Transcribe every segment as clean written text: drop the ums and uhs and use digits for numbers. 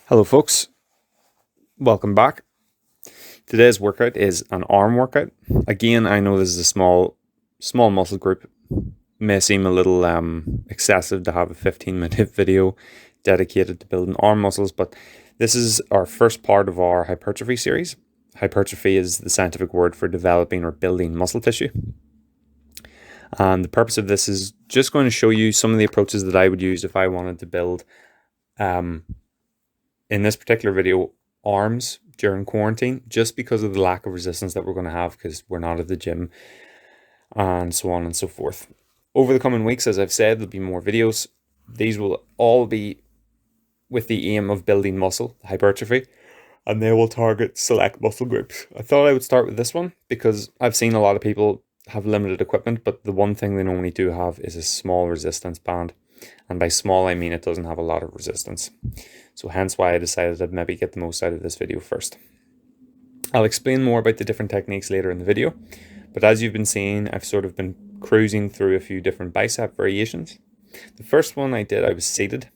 Hello folks, welcome back. Today's workout is an arm workout. Again, I know this is a small muscle group. May seem a little excessive to have a 15-minute video dedicated to building arm muscles, but this is our first part of our hypertrophy series. Hypertrophy is the scientific word for developing or building muscle tissue. And the purpose of this is just going to show you some of the approaches that I would use if I wanted to build, in this particular video, arms during quarantine, just because of the lack of resistance that we're going to have because we're not at the gym and so on and so forth. Over the coming weeks, as I've said, there'll be more videos. These will all be with the aim of building muscle, hypertrophy, and they will target select muscle groups. I thought I would start with this one because I've seen a lot of people have limited equipment, but the one thing they normally do have is a small resistance band. And by small, I mean it doesn't have a lot of resistance. So hence why I decided I'd maybe get the most out of this video first. I'll explain more about the different techniques later in the video, but as you've been seeing, I've sort of been cruising through a few different bicep variations. The first one I did, I was seated,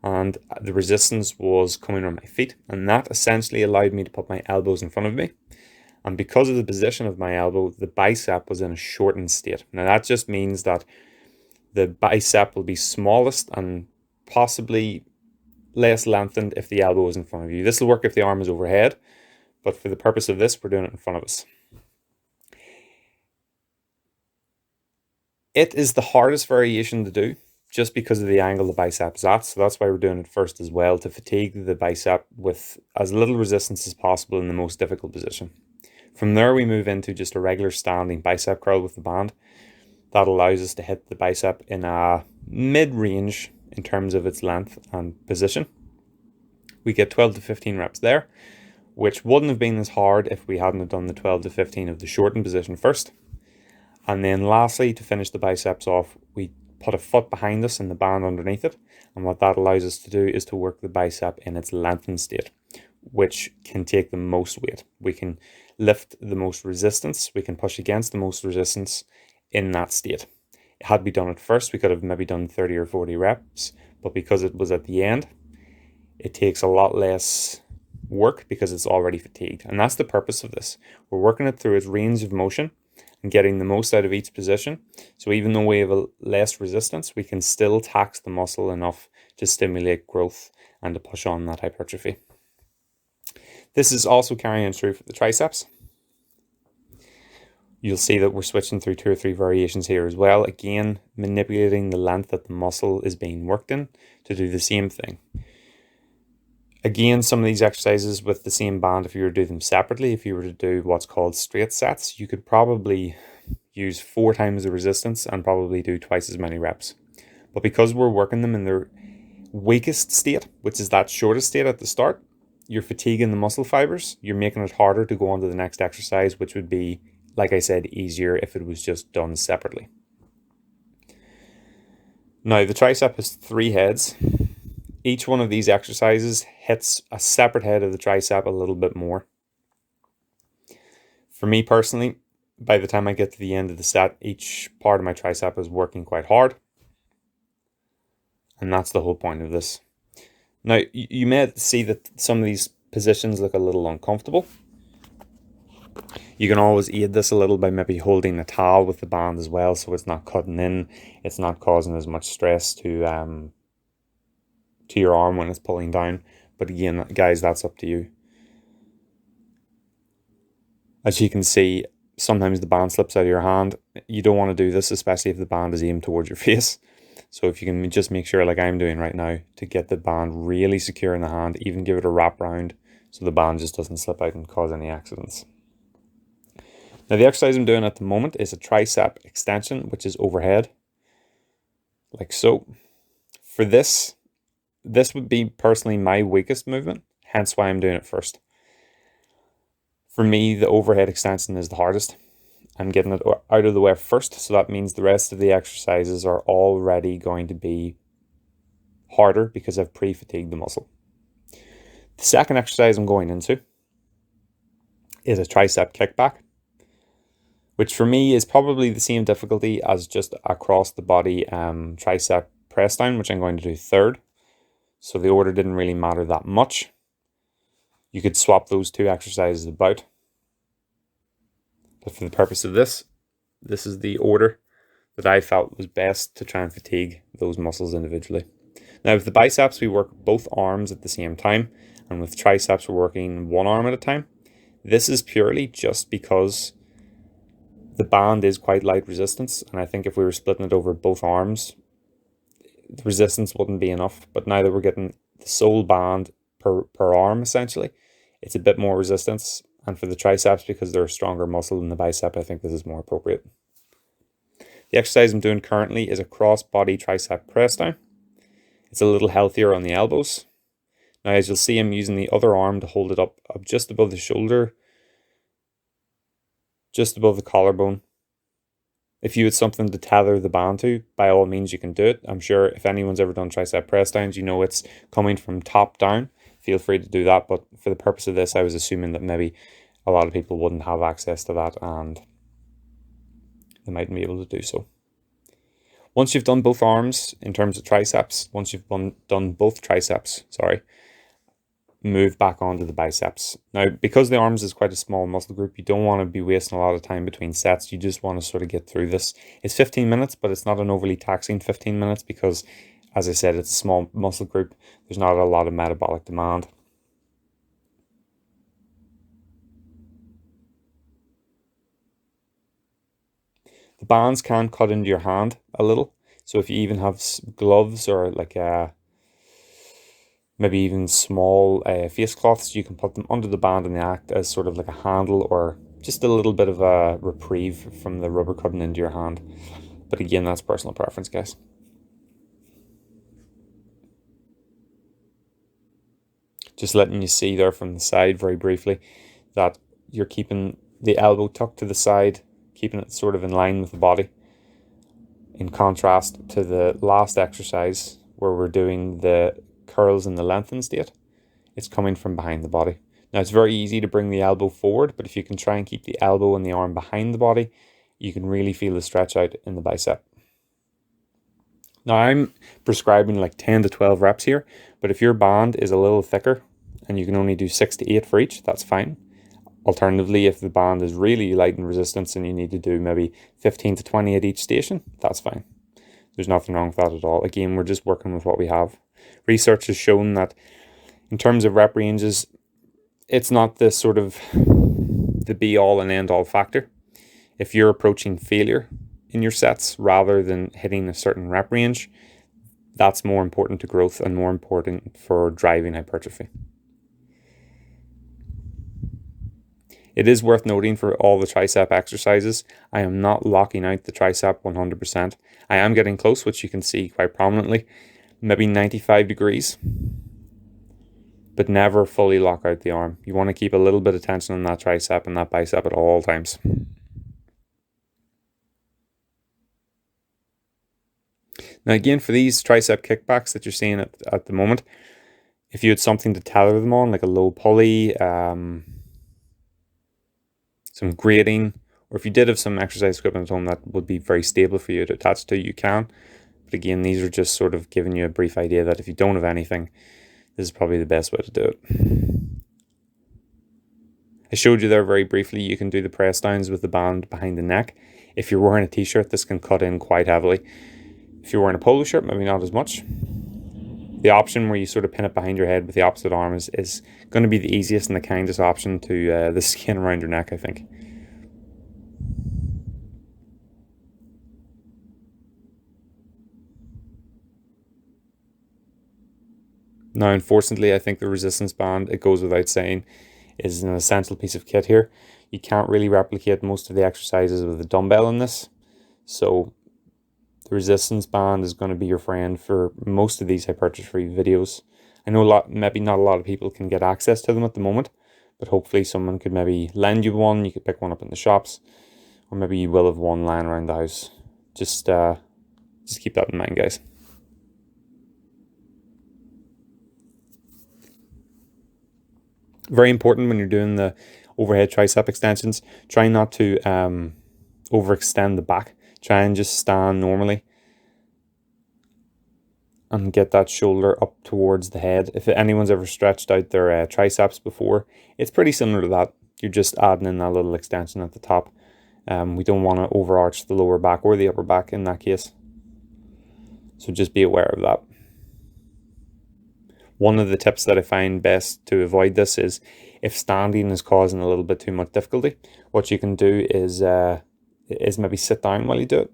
and the resistance was coming on my feet, and that essentially allowed me to put my elbows in front of me. And because of the position of my elbow, the bicep was in a shortened state. Now that just means that the bicep will be smallest and possibly less lengthened if the elbow is in front of you. This will work if the arm is overhead, but for the purpose of this, we're doing it in front of us. It is the hardest variation to do just because of the angle the bicep is at, so that's why we're doing it first as well, to fatigue the bicep with as little resistance as possible in the most difficult position. From there, we move into just a regular standing bicep curl with the band. That allows us to hit the bicep in a mid-range in terms of its length and position. We get 12 to 15 reps there, which wouldn't have been as hard if we hadn't done the 12 to 15 of the shortened position first. And then lastly, to finish the biceps off, we put a foot behind us and the band underneath it. And what that allows us to do is to work the bicep in its lengthened state, which can take the most weight. We can lift the most resistance. We can push against the most resistance in that state. Had we done it first, we could have maybe done 30 or 40 reps, but because it was at the end, it takes a lot less work because it's already fatigued. And that's the purpose of this. We're working it through its range of motion and getting the most out of each position. So even though we have a less resistance, we can still tax the muscle enough to stimulate growth and to push on that hypertrophy. This is also carrying through for the triceps. You'll see that we're switching through 2 or 3 variations here as well. Again, manipulating the length that the muscle is being worked in to do the same thing. Again, some of these exercises with the same band, if you were to do them separately, if you were to do what's called straight sets, you could probably use 4 times the resistance and probably do twice as many reps. But because we're working them in their weakest state, which is that shortest state at the start, you're fatiguing the muscle fibers. You're making it harder to go on to the next exercise, which would be, like I said, easier if it was just done separately. Now, the tricep has 3 heads. Each one of these exercises hits a separate head of the tricep a little bit more. For me personally, by the time I get to the end of the set, each part of my tricep is working quite hard. And that's the whole point of this. Now, you may see that some of these positions look a little uncomfortable. You can always aid this a little by maybe holding a towel with the band as well, so it's not cutting in, it's not causing as much stress to your arm when it's pulling down. But again, guys, that's up to you. As you can see, sometimes the band slips out of your hand. You don't want to do this, especially if the band is aimed towards your face. So if you can just make sure, like I'm doing right now, to get the band really secure in the hand, even give it a wrap round so the band just doesn't slip out and cause any accidents. Now, the exercise I'm doing at the moment is a tricep extension, which is overhead, like so. For this would be personally my weakest movement, hence why I'm doing it first. For me, the overhead extension is the hardest. I'm getting it out of the way first, so that means the rest of the exercises are already going to be harder because I've pre-fatigued the muscle. The second exercise I'm going into is a tricep kickback, which for me is probably the same difficulty as just across the body tricep press down, which I'm going to do third. so the order didn't really matter that much. You could swap those two exercises about. But for the purpose of this is the order that I felt was best to try and fatigue those muscles individually. Now with the biceps, we work both arms at the same time, and with triceps, we're working one arm at a time. This is purely just because the band is quite light resistance, and I think if we were splitting it over both arms, the resistance wouldn't be enough. But now that we're getting the sole band per arm, essentially, it's a bit more resistance. And for the triceps, because they're a stronger muscle than the bicep, I think this is more appropriate. The exercise I'm doing currently is a cross-body tricep press down. It's a little healthier on the elbows. Now, as you'll see, I'm using the other arm to hold it up just above the shoulder, just above the collarbone. If you had something to tether the band to, by all means you can do it. I'm sure if anyone's ever done tricep press downs, you know it's coming from top down. Feel free to do that, but for the purpose of this, I was assuming that maybe a lot of people wouldn't have access to that and they mightn't be able to do so. Once you've done both arms in terms of triceps, once you've done both triceps, move back onto the biceps. Now, because the arms is quite a small muscle group, you don't want to be wasting a lot of time between sets. You just want to sort of get through this. It's 15 minutes, but it's not an overly taxing 15 minutes because, as I said, it's a small muscle group. There's not a lot of metabolic demand. The bands can cut into your hand a little. So if you even have gloves or like maybe even small face cloths, you can put them under the band and they act as sort of like a handle or just a little bit of a reprieve from the rubber cutting into your hand. But again, that's personal preference, guys. Just letting you see there from the side very briefly that you're keeping the elbow tucked to the side, keeping it sort of in line with the body. In contrast to the last exercise where we're doing the curls in the lengthened state, it's coming from behind the body. Now it's very easy to bring the elbow forward, but if you can try and keep the elbow and the arm behind the body, you can really feel the stretch out in the bicep. Now I'm prescribing like 10 to 12 reps here, but if your band is a little thicker and you can only do 6 to 8 for each, that's fine. Alternatively, if the band is really light in resistance and you need to do maybe 15 to 20 at each station, that's fine. There's nothing wrong with that at all. Again, we're just working with what we have. Research has shown that in terms of rep ranges, it's not the sort of the be all and end all factor. If you're approaching failure in your sets rather than hitting a certain rep range, that's more important to growth and more important for driving hypertrophy. It is worth noting for all the tricep exercises, I am not locking out the tricep 100%. I am getting close, which you can see quite prominently, maybe 95 degrees, but never fully lock out the arm. You want to keep a little bit of tension on that tricep and that bicep at all times. Now again, for these tricep kickbacks that you're seeing at the moment, if you had something to tether them on, like a low pulley, some grating, or if you did have some exercise equipment at home that would be very stable for you to attach to, you can. But again, these are just sort of giving you a brief idea that if you don't have anything, this is probably the best way to do it. I showed you there very briefly, you can do the press downs with the band behind the neck. If you're wearing a t-shirt, this can cut in quite heavily. If you're wearing a polo shirt, maybe not as much. The option where you sort of pin it behind your head with the opposite arm is going to be the easiest and the kindest option to the skin around your neck, I think. Now, unfortunately, I think the resistance band, it goes without saying, is an essential piece of kit here. You can't really replicate most of the exercises with a dumbbell in this. So the resistance band is going to be your friend for most of these hypertrophy videos. I know maybe not a lot of people can get access to them at the moment, but hopefully someone could maybe lend you one. You could pick one up in the shops, or maybe you will have one lying around the house. Just keep that in mind, guys. Very important when you're doing the overhead tricep extensions, try not to overextend the back. Try and just stand normally. and get that shoulder up towards the head. If anyone's ever stretched out their triceps before, it's pretty similar to that. You're just adding in that little extension at the top. We don't want to overarch the lower back or the upper back in that case. So just be aware of that. One of the tips that I find best to avoid this is if standing is causing a little bit too much difficulty, what you can do is maybe sit down while you do it.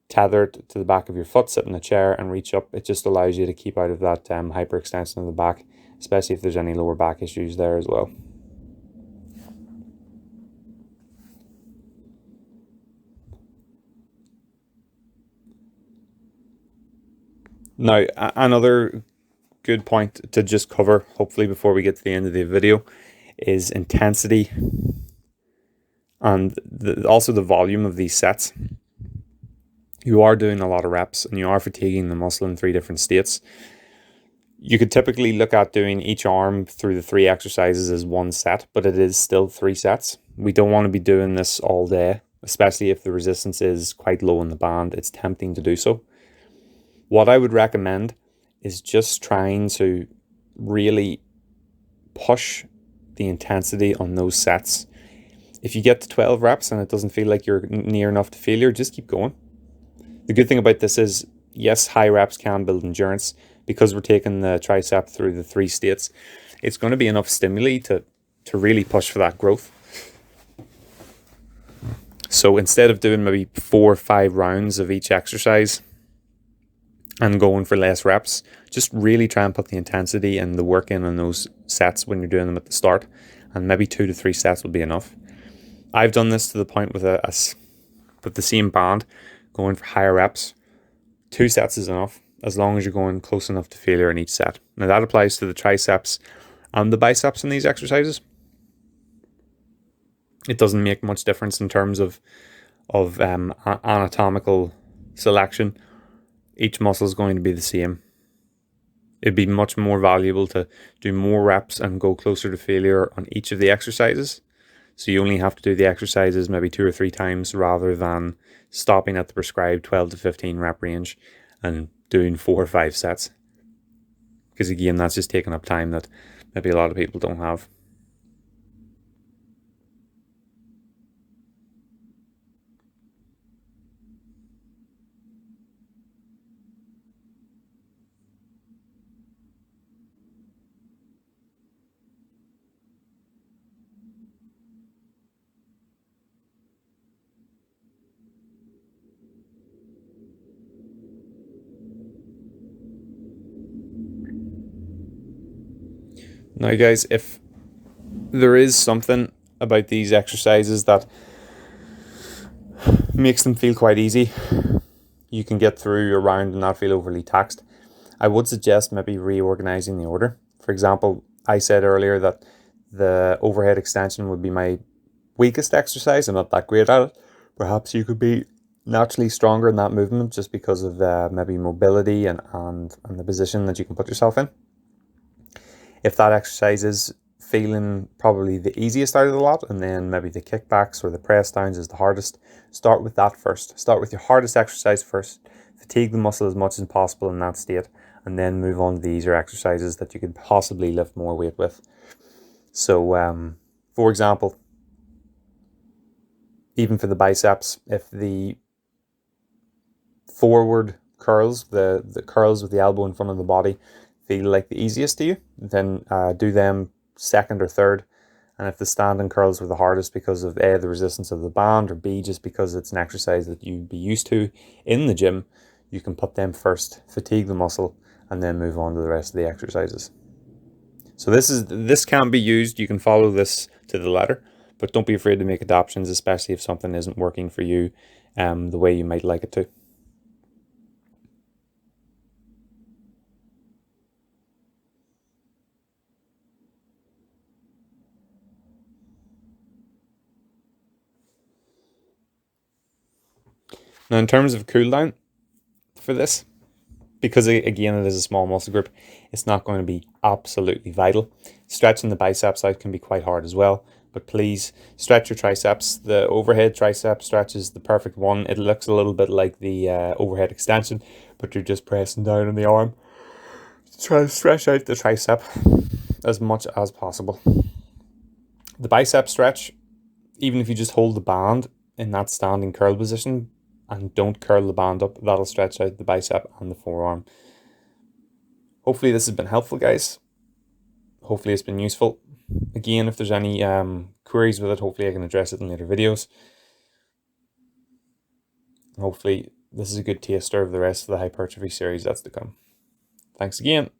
Tether it to the back of your foot, sit in a chair and reach up. It just allows you to keep out of that hyperextension of the back, especially if there's any lower back issues there as well. Now, another good point to just cover, hopefully before we get to the end of the video, is intensity and also the volume of these sets. You are doing a lot of reps and you are fatiguing the muscle in 3 different states. You could typically look at doing each arm through the 3 exercises as 1 set, but it is still 3 sets. We don't want to be doing this all day, especially if the resistance is quite low in the band. It's tempting to do so. What I would recommend is just trying to really push the intensity on those sets. If you get to 12 reps and it doesn't feel like you're near enough to failure, just keep going. The good thing about this is, yes, high reps can build endurance. Because we're taking the tricep through the 3 states, it's going to be enough stimuli to really push for that growth. So instead of doing maybe 4 or 5 rounds of each exercise and going for less reps, just really try and put the intensity and the work in on those sets when you're doing them at the start, and maybe 2 to 3 sets will be enough. I've done this to the point with the same band, going for higher reps. 2 sets is enough, as long as you're going close enough to failure in each set. Now that applies to the triceps and the biceps in these exercises. It doesn't make much difference in terms of anatomical selection. Each muscle is going to be the same. It'd be much more valuable to do more reps and go closer to failure on each of the exercises. So you only have to do the exercises maybe 2 or 3 times rather than stopping at the prescribed 12 to 15 rep range and doing 4 or 5 sets. Because again, that's just taking up time that maybe a lot of people don't have. Now guys, if there is something about these exercises that makes them feel quite easy, you can get through your round and not feel overly taxed, I would suggest maybe reorganizing the order. For example, I said earlier that the overhead extension would be my weakest exercise. I'm not that great at it. Perhaps you could be naturally stronger in that movement just because of maybe mobility and the position that you can put yourself in. If that exercise is feeling probably the easiest out of the lot, and then maybe the kickbacks or the press downs is the hardest, start with that first. Start with your hardest exercise first. Fatigue the muscle as much as possible in that state, and then move on to the easier exercises that you could possibly lift more weight with. So, for example, even for the biceps, if the forward curls, the curls with the elbow in front of the body, feel like the easiest to you, then do them second or third. And if the standing curls were the hardest because of A, the resistance of the band, or B, just because it's an exercise that you'd be used to in the gym, you can put them first, fatigue the muscle, and then move on to the rest of the exercises. So this can be used. You can follow this to the letter, but don't be afraid to make adaptations, especially if something isn't working for you the way you might like it to. Now, in terms of cool down for this, because again it is a small muscle group, it's not going to be absolutely vital. Stretching the biceps out can be quite hard as well, but please stretch your triceps. The overhead tricep stretch is the perfect one. It looks a little bit like the overhead extension, but you're just pressing down on the arm. Try to stretch out the tricep as much as possible. The bicep stretch, even if you just hold the band in that standing curl position and don't curl the band up, that'll stretch out the bicep and the forearm. Hopefully this has been helpful, guys. Hopefully it's been useful. Again, if there's any queries with it, hopefully I can address it in later videos. Hopefully this is a good taster of the rest of the hypertrophy series that's to come. Thanks again.